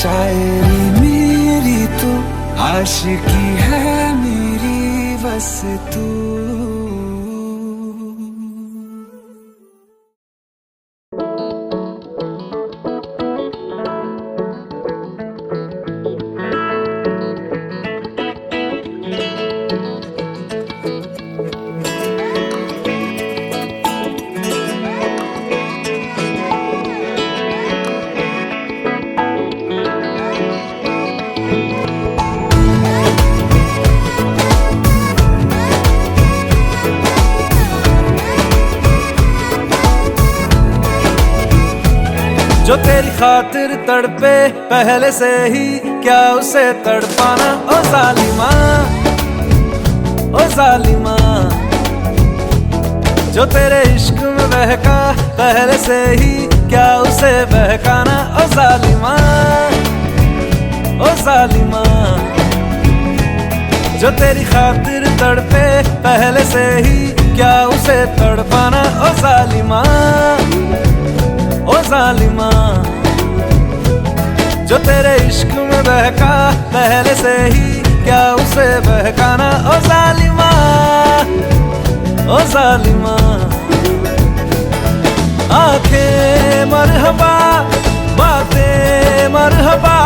शायरी मेरी तो आशिकी है मेरी बस तू। जो तेरी खातिर तड़पे पहले से ही क्या उसे तड़पाना। ओ जालिमा, ओ जालिमा, जो तेरे इश्क में बहका पहले से ही क्या उसे बहकाना। ओ जालिमा, ओ जालिमा, जो तेरी खातिर तड़पे पहले से ही क्या उसे तड़पाना। ओ जालिमा, ओ जालिमा, जो तेरे इश्क में बहका पहले से ही क्या उसे बहकाना। ओ जालिमा, ओ जालिमा, आंखें मरहबा बातें मरहबा,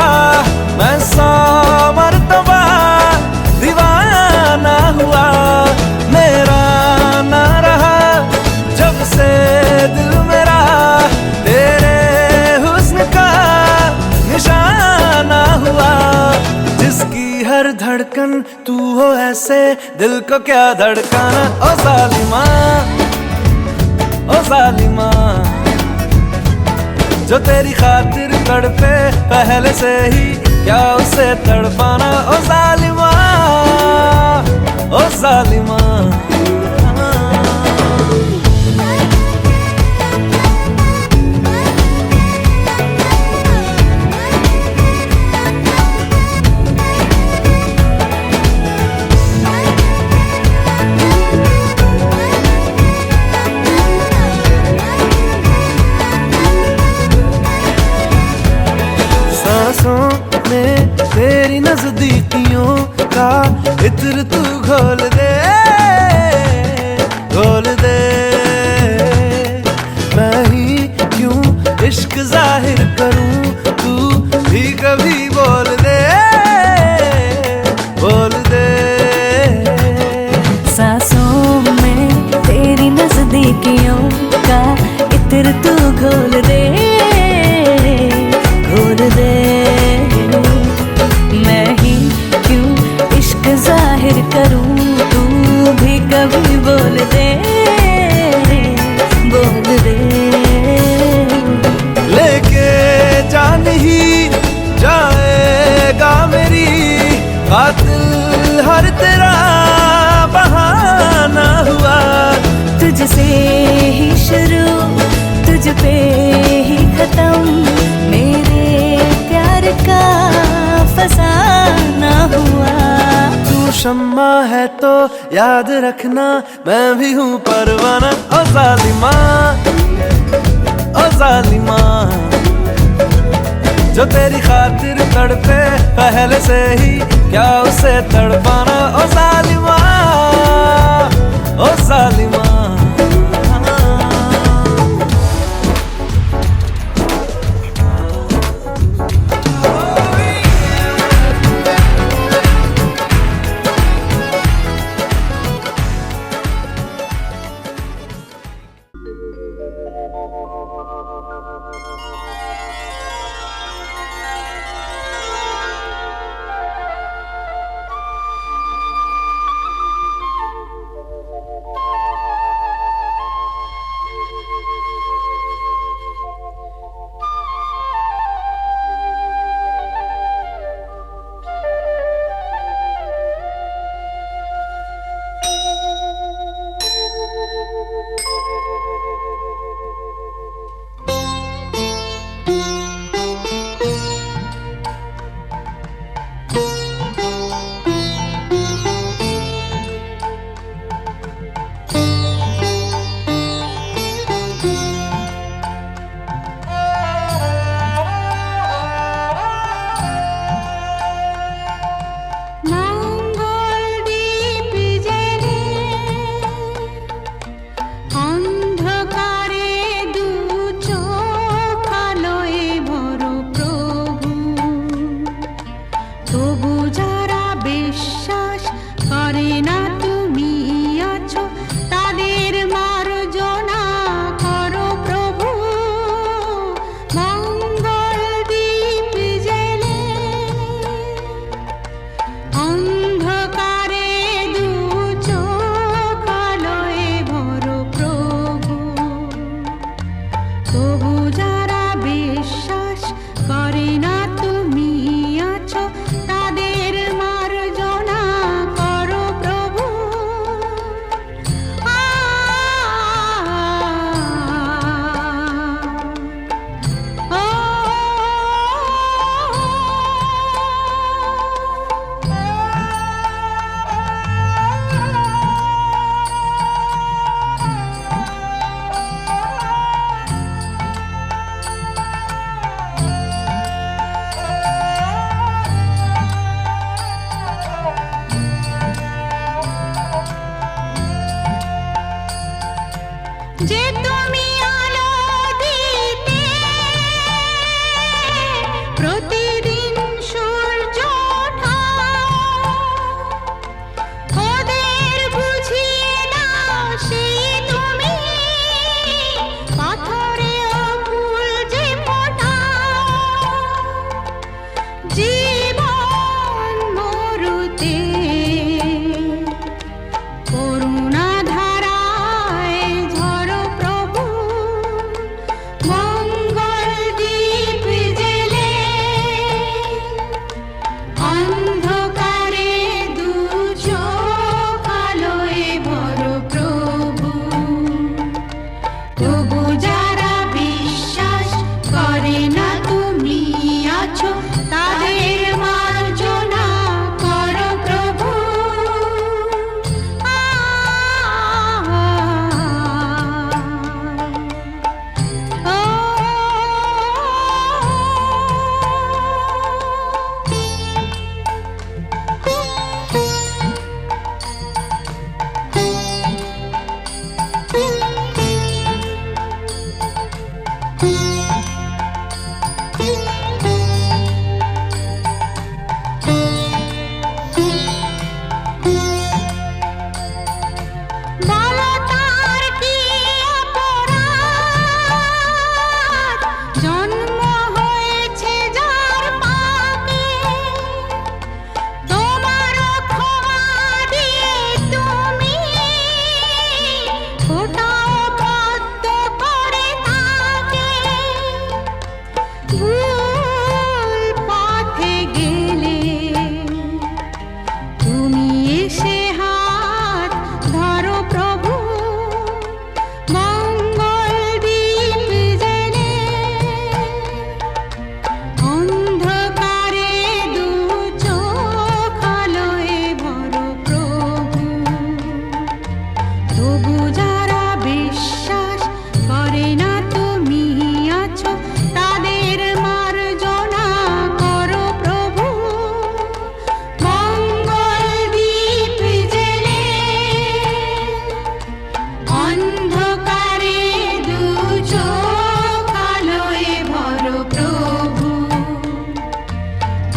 मैं 100 मरतबा दीवाना हुआ। मेरा ना रहा जब से दिल मेरा तेरे हुस्न का निशाना हुआ। जिसकी हर धड़कन तू हो ऐसे दिल को क्या धड़काना। ओ जालिमा, ओ जालिमा, जो तेरी खातिर तड़पे पहले से ही क्या उसे तड़पाना। ओ जालिमा, ओ जालिमा, में तेरी नजदीकियों का इत्र तू घोल दे, घोल दे। मैं ही क्यों इश्क जाहिर करूं, तू भी कभी बोल दे, बोल दे। सांसों में तेरी नजदीकियों का इत्र तू घोल दे, घोल दे। मैं ही क्यों इश्क जाहिर करूं, तू भी कभी बोल दे, बोल दे। लेके जान ही जाएगा मेरी कातिल हर तेरा बहाना हुआ। तुझसे ही शुरू तुझ पे ही खत्म, मेरे प्यार का फसाना हुआ। तू शम्मा है तो याद रखना मैं भी हूँ परवाना। ओ जालिमा, ओ जालिमा, जो तेरी खातिर तड़पे पहले से ही क्या उसे तड़पाना। ओ जालिमा, ओ जालिमा,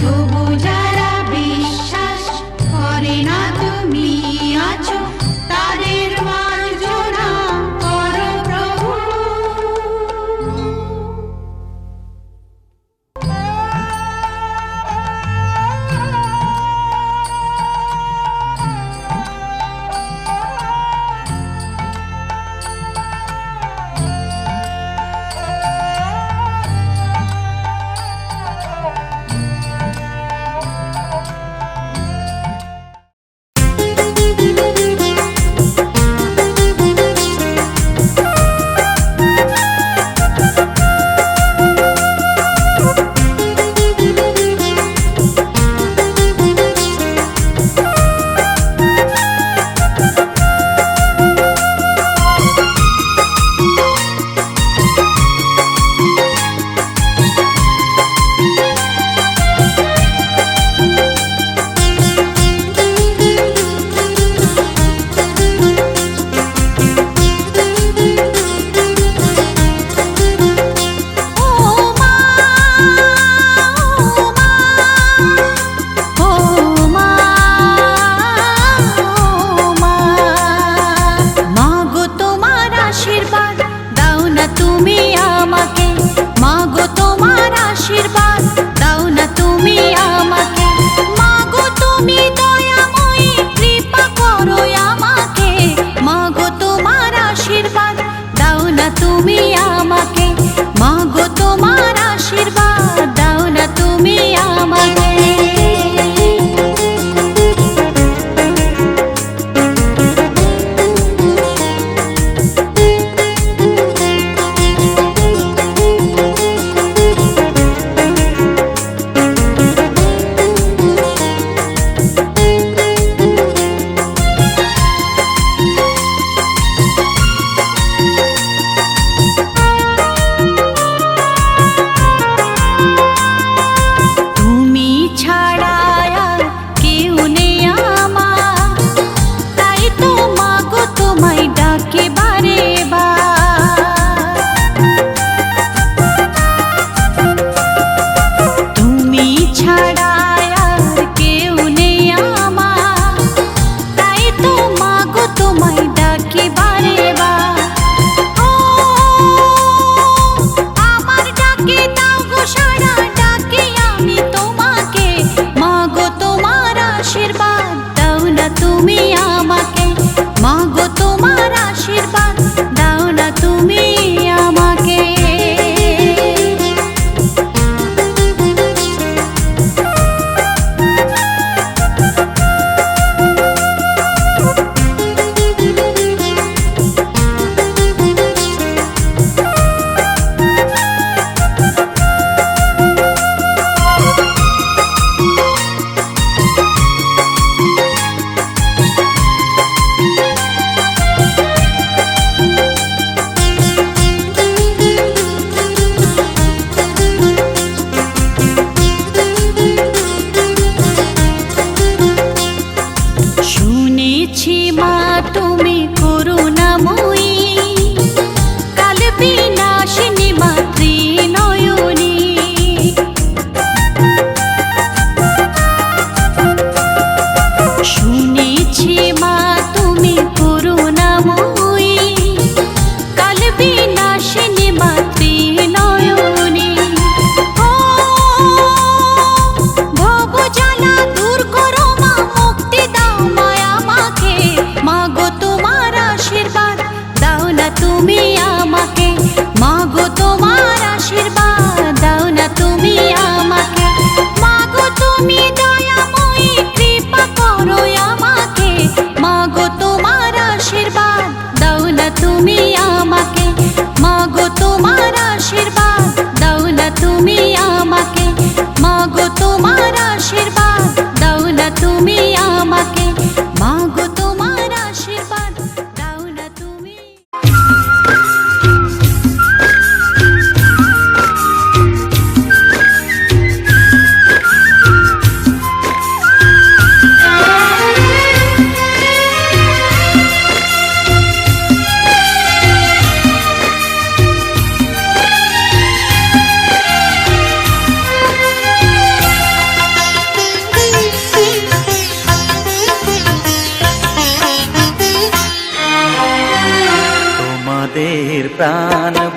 তবু যারা বিশ্বাস করে না তুমি আছো, তাদের মার্জনা করো প্রভু।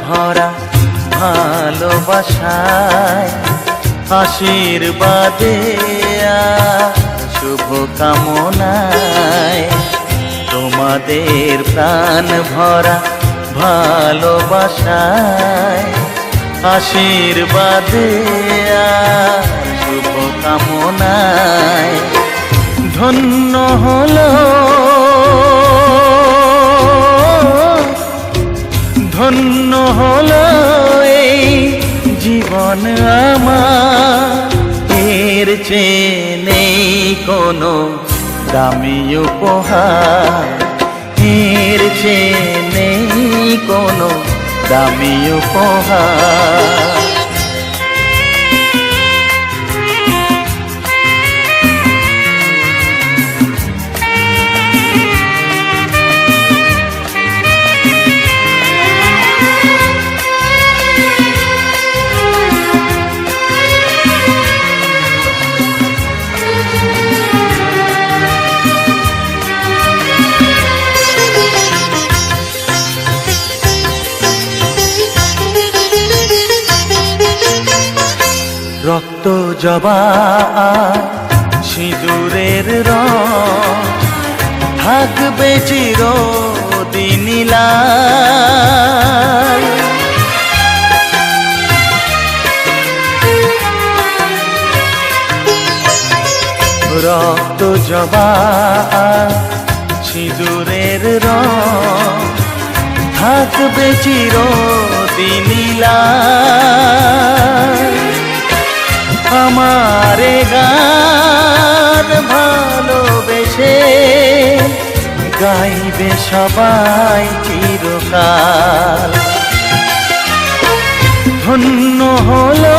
ভরা ভালোবাসায়, আশীর্বাদে আর শুভ কামনায়, তোমাদের প্রাণ ভরা ভালোবাসায়, আশীর্বাদে আর শুভ কামনায় ধন্য হলো, ধন্য হলো এই জীবন আমার। এর চেয়ে নেই কোনো দামি উপহার, এর চেয়ে নেই কোনো দামি উপহার। রক্ত জবা সিঁদুরের রং থাকবে চিরদিন লাল। রক্ত জবা সিঁদুরের রং থাকবে চিরদিন লাল। আমারে গান ভালোবেসে গাইবে সবাই চিরকাল। ধন্য হলো